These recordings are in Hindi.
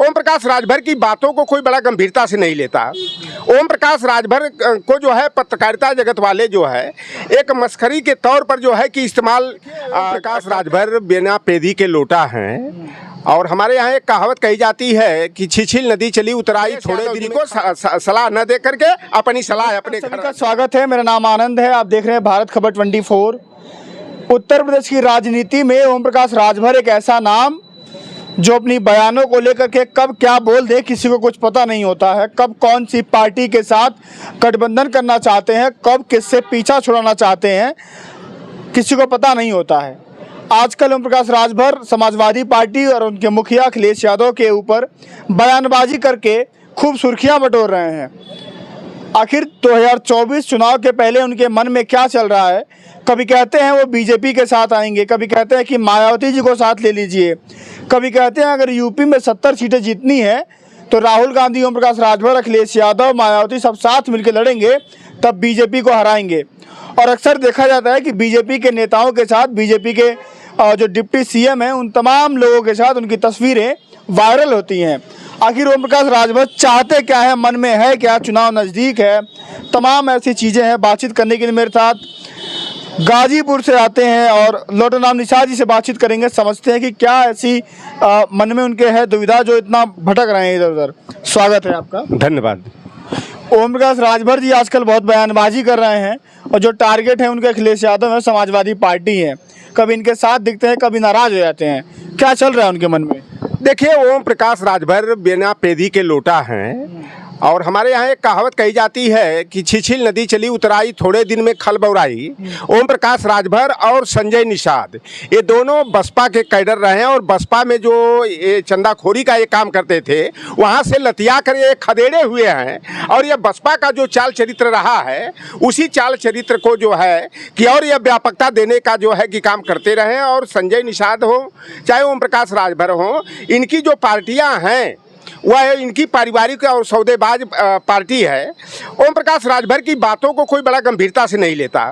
ओम प्रकाश राजभर की बातों को कोई बड़ा गंभीरता से नहीं लेता। ओम प्रकाश राजभर को जो है पत्रकारिता जगत वाले जो है एक मस्खरी के तौर पर जो है कि इस्तेमाल। प्रकाश राजभर बिना पेदी के लोटा हैं और हमारे यहाँ एक कहावत कही जाती है कि छिछिल नदी चली उतराई थोड़े दिन को सलाह न दे करके अपनी सलाह अपने घर का स्वागत है। मेरा नाम आनंद है। आप देख रहे हैं भारत खबर 24। उत्तर प्रदेश की राजनीति में ओम प्रकाश राजभर एक ऐसा नाम जो अपनी बयानों को लेकर के कब क्या बोल दे किसी को कुछ पता नहीं होता है। कब कौन सी पार्टी के साथ गठबंधन करना चाहते हैं, कब किससे पीछा छुड़ाना चाहते हैं, किसी को पता नहीं होता है। आजकल ओम प्रकाश राजभर समाजवादी पार्टी और उनके मुखिया अखिलेश यादव के ऊपर बयानबाजी करके खूब सुर्खियां बटोर रहे हैं। आखिर 2024 चुनाव के पहले उनके मन में क्या चल रहा है? कभी कहते हैं वो बीजेपी के साथ आएंगे, कभी कहते हैं कि मायावती जी को साथ ले लीजिए, कभी कहते हैं अगर यूपी में 70 सीटें जीतनी है तो राहुल गांधी, ओम प्रकाश राजभर, अखिलेश यादव, मायावती सब साथ मिलकर लड़ेंगे तब बीजेपी को हराएंगे। और अक्सर देखा जाता है कि बीजेपी के नेताओं के साथ, बीजेपी के जो डिप्टी सीएम हैं उन तमाम लोगों के साथ उनकी तस्वीरें वायरल होती हैं। आखिर ओम प्रकाश राजभर चाहते क्या है, मन में है क्या? चुनाव नज़दीक है, तमाम ऐसी चीज़ें हैं। बातचीत करने के लिए मेरे साथ गाजीपुर से आते हैं और लोटन राम निषाद जी से बातचीत करेंगे। समझते हैं कि क्या ऐसी मन में उनके है दुविधा जो इतना भटक रहे हैं इधर उधर। स्वागत है आपका। धन्यवाद। ओम प्रकाश राजभर जी आजकल बहुत बयानबाजी कर रहे हैं और जो टारगेट है उनके अखिलेश यादव है, समाजवादी पार्टी है। कभी इनके साथ दिखते हैं, कभी नाराज हो जाते हैं। क्या चल रहा है उनके मन में? देखिए, ओम प्रकाश राजभर बिना पेदी के लोटा हैं और हमारे यहाँ एक कहावत कही जाती है कि छिछिल नदी चली उतराई थोड़े दिन में खल बौराई। ओम प्रकाश राजभर और संजय निषाद ये दोनों बसपा के कैडर रहे हैं और बसपा में जो ये चंदाखोरी का ये काम करते थे वहाँ से लतिया कर ये खदेड़े हुए हैं और ये बसपा का जो चाल चरित्र रहा है उसी चाल चरित्र को जो है कि और यह व्यापकता देने का जो है कि काम करते रहे। और संजय निषाद हो चाहे ओम प्रकाश राजभर हो, इनकी जो पार्टियाँ हैं वह इनकी पारिवारिक और सौदेबाज पार्टी है। ओम प्रकाश राजभर की बातों को कोई बड़ा गंभीरता से नहीं लेता।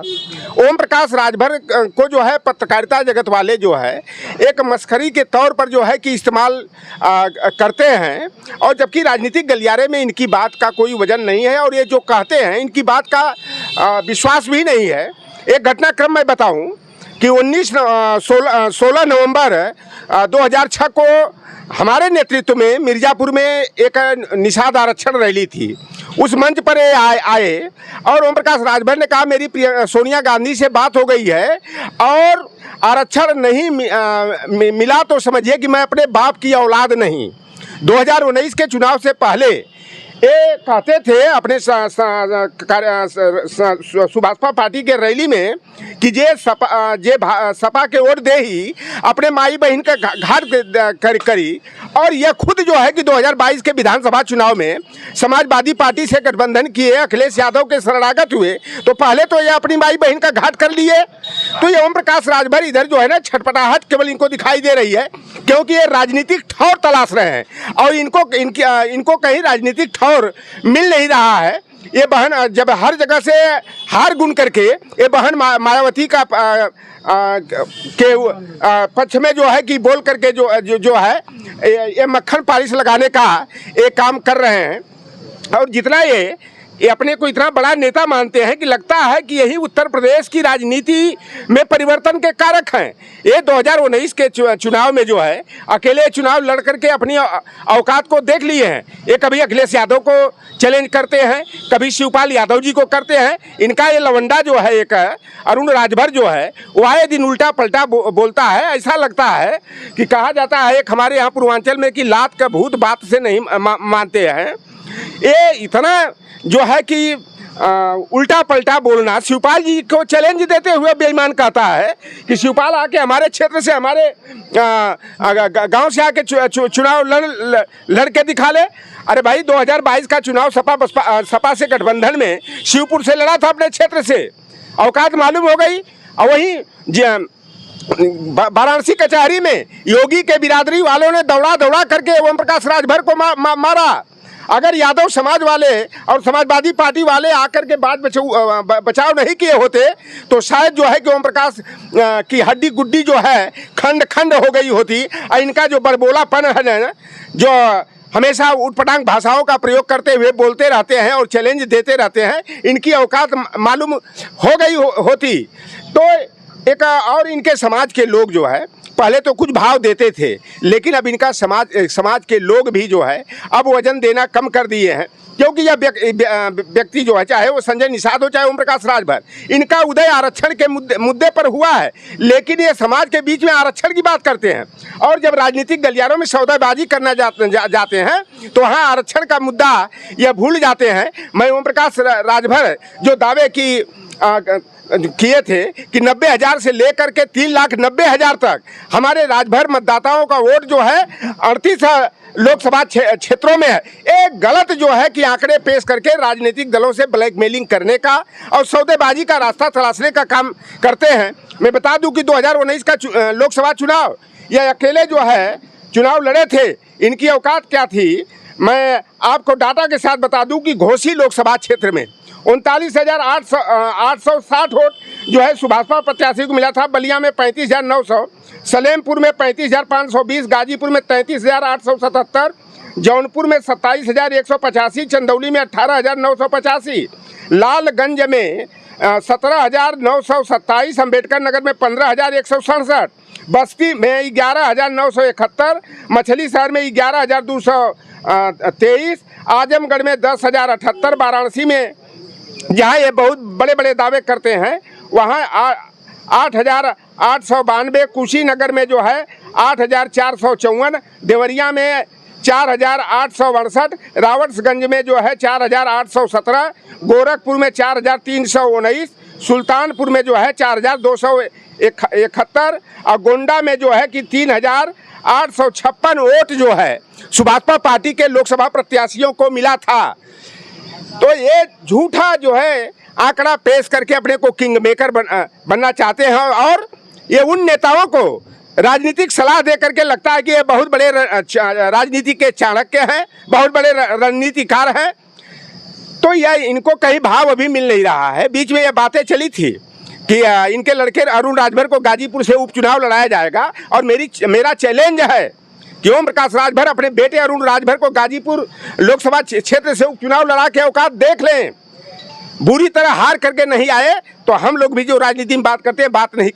ओम प्रकाश राजभर को जो है पत्रकारिता जगत वाले जो है एक मस्खरी के तौर पर जो है कि इस्तेमाल करते हैं और जबकि राजनीतिक गलियारे में इनकी बात का कोई वजन नहीं है और ये जो कहते हैं इनकी बात का विश्वास भी नहीं है। एक घटनाक्रम मैं बताऊं कि 16 नवंबर 2006 को हमारे नेतृत्व में मिर्ज़ापुर में एक निषाद आरक्षण रैली थी। उस मंच पर आए और ओम प्रकाश राजभर ने कहा मेरी सोनिया गांधी से बात हो गई है और आरक्षण नहीं मिला तो समझिए कि मैं अपने बाप की औलाद नहीं। 2019 के चुनाव से पहले ये कहते थे अपने सुभाषपा पार्टी के रैली में कि जे सपा के वोट दे ही अपने माई बहन का घाट करी। और यह खुद जो है कि 2022 के विधानसभा चुनाव में समाजवादी पार्टी से गठबंधन किए, अखिलेश यादव के शरणागत हुए तो पहले तो ये अपनी माई बहन का घाट कर लिए। तो ये ओम प्रकाश राजभर इधर जो है ना छटपटाहट केवल इनको दिखाई दे रही है क्योंकि ये राजनीतिक ठौर तलाश रहे हैं और इनको कहीं राजनीतिक ठौर मिल नहीं रहा है। ये बहन जब हर जगह से हार गुन करके ये बहन मायावती का के पक्ष में जो है कि बोल करके जो है ये मक्खन पालिश लगाने का ये काम कर रहे हैं। और जितना ये अपने को इतना बड़ा नेता मानते हैं कि लगता है कि यही उत्तर प्रदेश की राजनीति में परिवर्तन के कारक हैं। ये 2019 के चुनाव में जो है अकेले चुनाव लड़ करके अपनी औकात को देख लिए हैं। ये कभी अखिलेश यादव को चैलेंज करते हैं, कभी शिवपाल यादव जी को करते हैं। इनका ये लवंडा जो है एक अरुण राजभर जो है वो आए दिन उल्टा पलटा बोलता है। ऐसा लगता है कि कहा जाता है एक हमारे यहाँ पूर्वांचल में कि लात का भूत बात से नहीं मानते हैं। ये इतना जो है कि उल्टा पलटा बोलना। शिवपाल जी को चैलेंज देते हुए बेईमान कहता है कि शिवपाल आके हमारे क्षेत्र से, हमारे गांव से आके चुनाव लड़ के दिखा ले। अरे भाई 2022 का चुनाव सपा से गठबंधन में शिवपुर से लड़ा था अपने क्षेत्र से, औकात मालूम हो गई। और वहीं वाराणसी कचहरी में योगी के बिरादरी वालों ने दौड़ा करके ओम प्रकाश राजभर को मारा। अगर यादव समाज वाले और समाजवादी पार्टी वाले आकर के बाद बचाव नहीं किए होते तो शायद जो है कि ओम प्रकाश की हड्डी गुड्डी जो है खंड खंड हो गई होती। और इनका जो बड़बोलापन है ना, जो हमेशा उटपटांग भाषाओं का प्रयोग करते हुए बोलते रहते हैं और चैलेंज देते रहते हैं। इनकी औकात मालूम हो गई होती तो एक और इनके समाज के लोग जो है पहले तो कुछ भाव देते थे, लेकिन अब इनका समाज के लोग भी जो है अब वजन देना कम कर दिए हैं, क्योंकि यह व्यक्ति जो है, चाहे वो संजय निषाद हो चाहे ओम प्रकाश राजभर, इनका उदय आरक्षण के मुद्दे पर हुआ है, लेकिन ये समाज के बीच में आरक्षण की बात करते हैं। और जब राजनीतिक गलियारों में सौदाबाजी करना जाते हैं तो वहाँ आरक्षण का मुद्दा यह भूल जाते हैं। मैं ओम प्रकाश राजभर जो दावे किए थे कि 90,000 से लेकर के 3,90,000 तक हमारे राजभर मतदाताओं का वोट जो है 38 लोकसभा क्षेत्रों में है, एक गलत जो है कि आंकड़े पेश करके राजनीतिक दलों से ब्लैकमेलिंग करने का और सौदेबाजी का रास्ता तलाशने का काम करते हैं। मैं बता दूं कि 2019 का लोकसभा चुनाव ये अकेले जो है चुनाव लड़े थे। इनकी औकात क्या थी, मैं आपको डाटा के साथ बता दूं कि घोसी लोकसभा क्षेत्र में 39,860 वोट जो है सुभाषपा प्रत्याशी को मिला था। बलिया में 35,900, सलेमपुर में 35,520, गाजीपुर में 33,877, जौनपुर में 27,185, चंदौली में 18,985, लालगंज में 17,927, अम्बेडकर नगर में 15,167, बस्ती में 11,971, मछली शहर में 11,223, आजमगढ़ में 10,078, वाराणसी में जहाँ ये बहुत बड़े बड़े दावे करते हैं वहाँ 8,892, कुशीनगर में जो है 8,454, देवरिया में 4,868, रावटगंज में जो है 4,817, गोरखपुर में 4,319, सुल्तानपुर में जो है 4,271 और गोंडा में जो है कि 3,856 वोट जो है सुभाषपा पार्टी के लोकसभा प्रत्याशियों को मिला था। तो ये झूठा जो है आंकड़ा पेश करके अपने को किंग मेकर बनना चाहते हैं और ये उन नेताओं को राजनीतिक सलाह दे करके लगता है कि ये बहुत बड़े राजनीति के चाणक्य हैं, बहुत बड़े रणनीतिकार हैं। तो यह इनको कहीं भाव अभी मिल नहीं रहा है। बीच में ये बातें चली थी कि इनके लड़के अरुण राजभर को गाजीपुर से उपचुनाव लड़ाया जाएगा और मेरा चैलेंज है कि ओम प्रकाश राजभर अपने बेटे अरुण राजभर को गाजीपुर लोकसभा क्षेत्र से उपचुनाव लड़ा के औकात देख लें। बुरी तरह हार करके नहीं आए तो हम लोग भी जो राजनीति में बात करते हैं बात नहीं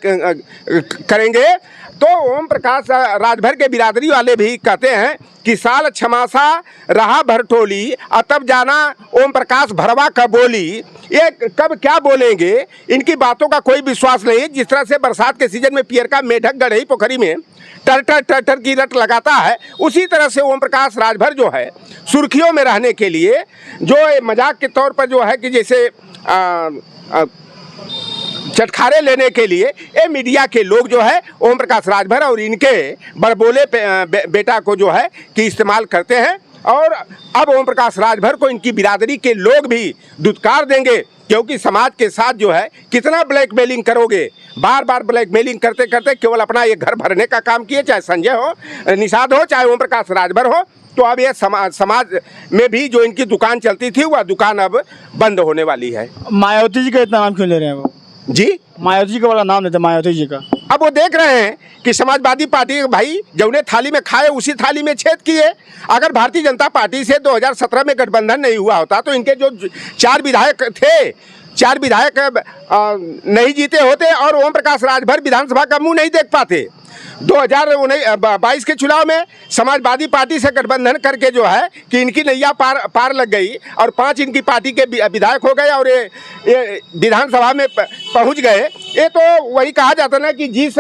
करेंगे। तो ओम प्रकाश राजभर के बिरादरी वाले भी कहते हैं कि साल छमासा रहा भरटोली तब जाना ओम प्रकाश भरवा कब बोली। ये कब क्या बोलेंगे, इनकी बातों का कोई विश्वास नहीं। जिस तरह से बरसात के सीजन में पियर का मेढक गढ़ई पोखरी में टर की रट लगाता है, उसी तरह से ओम प्रकाश राजभर जो है सुर्खियों में रहने के लिए जो मजाक के तौर पर जो है कि जैसे चटखारे लेने के लिए ये मीडिया के लोग जो है ओम प्रकाश राजभर और इनके बड़बोले बेटा को जो है कि इस्तेमाल करते हैं। और अब ओम प्रकाश राजभर को इनकी बिरादरी के लोग भी दुत्कार देंगे, क्योंकि समाज के साथ जो है कितना ब्लैकमेलिंग करोगे। बार बार ब्लैकमेलिंग करते करते केवल अपना ये घर भरने का काम किए, चाहे संजय हो, निषाद हो, चाहे ओम प्रकाश राजभर हो। तो अब ये समाज में भी जो इनकी दुकान चलती थी वह दुकान अब बंद होने वाली है। मायावती जी का इतना नाम क्यों ले रहे हैं वो? जी, मायावती जी का बड़ा नाम लेते हैं, मायावती जी का। अब वो देख रहे हैं कि समाजवादी पार्टी भाई जौने थाली में खाए उसी थाली में छेद किए। अगर भारतीय जनता पार्टी से 2017 में गठबंधन नहीं हुआ होता तो इनके जो 4 विधायक थे, 4 विधायक नहीं जीते होते और ओम प्रकाश राजभर विधानसभा का मुंह नहीं देख पाते। 2022 के चुनाव में समाजवादी पार्टी से गठबंधन करके जो है कि इनकी नैया पार लग गई और 5 इनकी पार्टी के विधायक हो गए और ये विधानसभा में पहुंच गए। ये तो वही कहा जाता ना कि जिस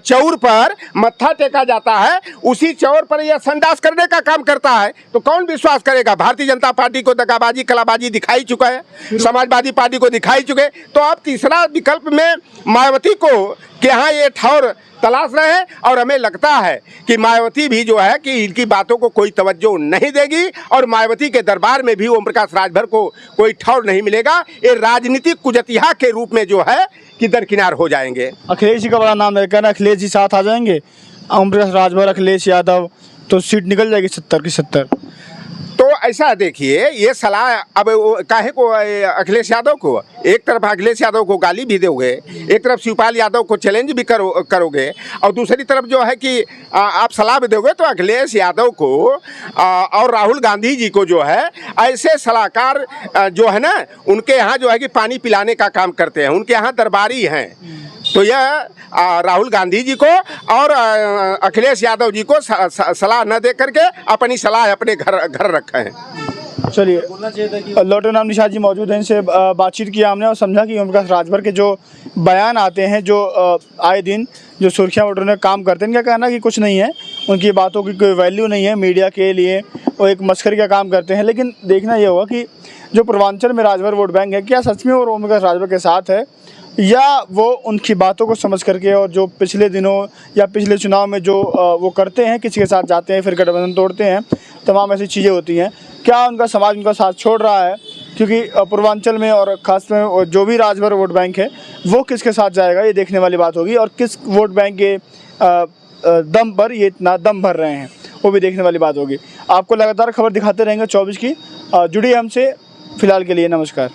चौर पर मत्था टेका जाता है उसी चौर पर यह संडास करने का काम करता है। तो कौन विश्वास करेगा? भारतीय जनता पार्टी को दगाबाजी कलाबाजी दिखाई चुका है, समाजवादी पार्टी को दिखाई चुके। तो अब तीसरा विकल्प में मायावती को कि हाँ ये ठौर तलाश रहे हैं और हमें लगता है कि मायावती भी जो है कि इनकी बातों को कोई तवज्जो नहीं देगी और मायावती के दरबार में भी ओम प्रकाश राजभर को कोई ठौर नहीं मिलेगा। ये राजनीतिक कुजतिया के रूप में जो है कि दरकिनार हो जाएंगे। अखिलेश जी का बड़ा नाम है, कहना अखिलेश जी साथ आ जाएंगे, ओम प्रकाश राजभर, अखिलेश यादव, तो सीट निकल जाएगी 70 की 70। तो ऐसा देखिए, ये सलाह अब काहे को अखिलेश यादव को, एक तरफ अखिलेश यादव को गाली भी दोगे, एक तरफ शिवपाल यादव को चैलेंज भी करोगे, और दूसरी तरफ जो है कि आप सलाह भी दोगे, तो अखिलेश यादव को और राहुल गांधी जी को जो है ऐसे सलाहकार जो है ना, उनके यहाँ जो है कि पानी पिलाने का काम करते हैं, उनके यहाँ दरबारी हैं। तो यह राहुल गांधी जी को और अखिलेश यादव जी को सलाह न दे करके अपनी सलाह अपने घर रखे हैं। चलिए, लौटे नाम निषाद जी मौजूद हैं, इनसे बातचीत किया हमने और समझा कि ओम प्रकाश राजभर के जो बयान आते हैं, जो आए दिन जो सुर्खियाँ उठ रहे काम करते हैं, इनका कहना कि कुछ नहीं है, उनकी बातों की कोई वैल्यू नहीं है, मीडिया के लिए वो एक मस्खरी का काम करते हैं। लेकिन देखना ये होगा कि जो पूर्वांचल में राजभर वोट बैंक है, क्या सच में वो ओम प्रकाश राजभर के साथ है, या वो उनकी बातों को समझ करके और जो पिछले दिनों या पिछले चुनाव में जो वो करते हैं, किसी के साथ जाते हैं फिर गठबंधन तोड़ते हैं, तमाम ऐसी चीज़ें होती हैं, क्या उनका समाज उनका साथ छोड़ रहा है? क्योंकि पूर्वांचल में और ख़ास में जो भी राजभर वोट बैंक है वो किसके साथ जाएगा, ये देखने वाली बात होगी। और किस वोट बैंक के दम पर ये इतना दम भर रहे हैं, वो भी देखने वाली बात होगी। आपको लगातार खबर दिखाते रहेंगे 24 की। जुड़िए हमसे, फ़िलहाल के लिए नमस्कार।